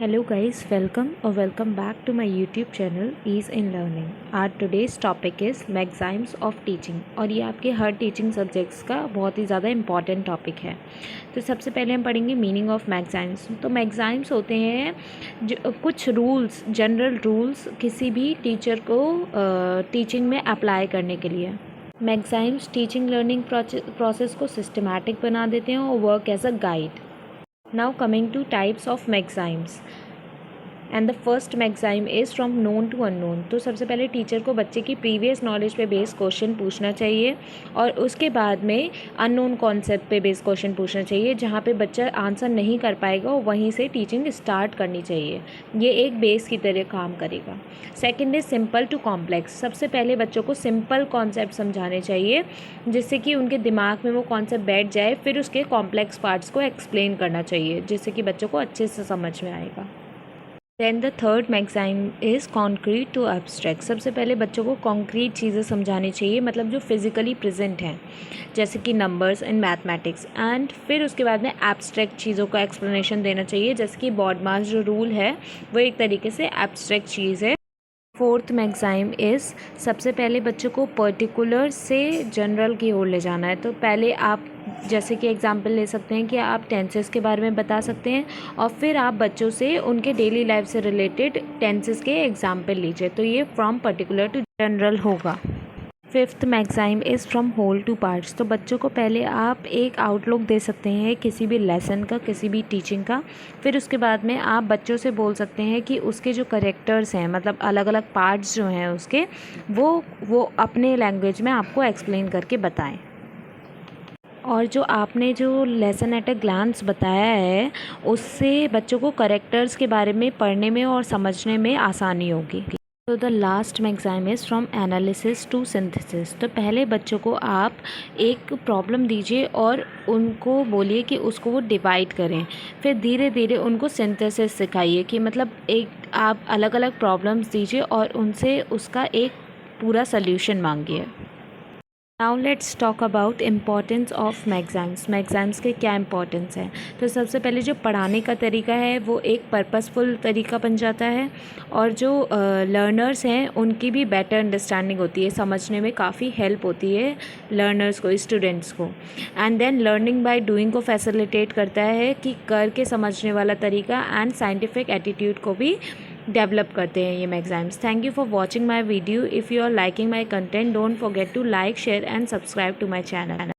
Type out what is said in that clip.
Hello guys, welcome back to my YouTube channel Ease in Learning. Our today's topic is मैगज़ाइम्स of teaching और ये आपके हर teaching subjects का बहुत ही ज़्यादा important topic है। तो सबसे पहले हम पढ़ेंगे मीनिंग ऑफ मैगज़ाइम्स। तो मैगज़ाइम्स होते हैं कुछ रूल्स, जनरल रूल्स किसी भी टीचर को टीचिंग में अप्लाई करने के लिए। मैगज़ाइम्स टीचिंग लर्निंग प्रोसेस को सिस्टमैटिक बना देते हैं और work as a guide. Now coming to types of maxims, and the first maxim is from known to unknown। तो सबसे पहले टीचर को बच्चे की प्रीवियस नॉलेज पे बेस्ड क्वेश्चन पूछना चाहिए और उसके बाद में अननोन कॉन्सेप्ट पे बेस्ड क्वेश्चन पूछना चाहिए। जहाँ पे बच्चा आंसर नहीं कर पाएगा वहीं से टीचिंग स्टार्ट करनी चाहिए। ये एक बेस की तरह काम करेगा। Second is simple to complex. सबसे पहले बच्चों को सिंपल कॉन्सेप्ट समझाने चाहिए जिससे कि उनके दिमाग में वो कॉन्सेप्ट बैठ जाए। फिर उसके कॉम्प्लेक्स पार्ट्स को एक्सप्लेन करना चाहिए जिससे कि बच्चों को अच्छे से समझ में आएगा। Then the third maxim is concrete to abstract. सबसे पहले बच्चों को कॉन्क्रीट चीज़ें समझानी चाहिए, मतलब जो फिज़िकली प्रेजेंट हैं, जैसे कि नंबर्स इन मैथमेटिक्स। एंड फिर उसके बाद में एब्स्ट्रैक्ट चीज़ों का एक्सप्लेनेशन देना चाहिए, जैसे कि बॉडमास जो रूल है वो एक तरीके से एब्स्ट्रैक्ट चीज़ है। फोर्थ मैगज़ाइम इज़ सबसे पहले बच्चों को पर्टिकुलर से जनरल की ओर ले जाना है। तो पहले आप जैसे कि एग्जांपल ले सकते हैं कि आप टेंसेस के बारे में बता सकते हैं और फिर आप बच्चों से उनके डेली लाइफ से रिलेटेड टेंसेस के एग्जांपल लीजिए। तो ये फ्रॉम पर्टिकुलर टू जनरल होगा। Fifth maxim is from whole to parts. तो बच्चों को पहले आप एक आउटलुक दे सकते हैं किसी भी लेसन का, किसी भी टीचिंग का। फिर उसके बाद में आप बच्चों से बोल सकते हैं कि उसके जो करेक्टर्स हैं, मतलब अलग अलग पार्ट्स जो हैं उसके, वो अपने लैंग्वेज में आपको एक्सप्लेन करके बताएं। और जो आपने जो लेसन एट अ ग्लांस बताया है उससे बच्चों को करेक्टर्स के बारे में पढ़ने में और समझने में आसानी होगी। तो the last maxim is from analysis to synthesis. तो पहले बच्चों को आप एक प्रॉब्लम दीजिए और उनको बोलिए कि उसको वो डिवाइड करें। फिर धीरे धीरे उनको सिंथेसिस सिखाइए कि मतलब एक आप अलग अलग प्रॉब्लम्स दीजिए और उनसे उसका एक पूरा सल्यूशन मांगिए। Now let's talk about importance of maxims. Maxims के क्या इंपॉर्टेंस है। तो सबसे पहले जो पढ़ाने का तरीका है वो एक पर्पसफुल तरीका बन जाता है और जो लर्नर्स हैं उनकी भी बेटर अंडरस्टैंडिंग होती है, समझने में काफ़ी हेल्प होती है लर्नर्स को, स्टूडेंट्स को। And then learning by doing को फैसिलिटेट करता है कि करके समझने वाला तरीका एंड साइंटिफिक एटीट्यूड को भी डेवलप करते हैं ये maxims. Thank you for watching my video. If you are liking my content, don't forget to like, share and subscribe to my channel.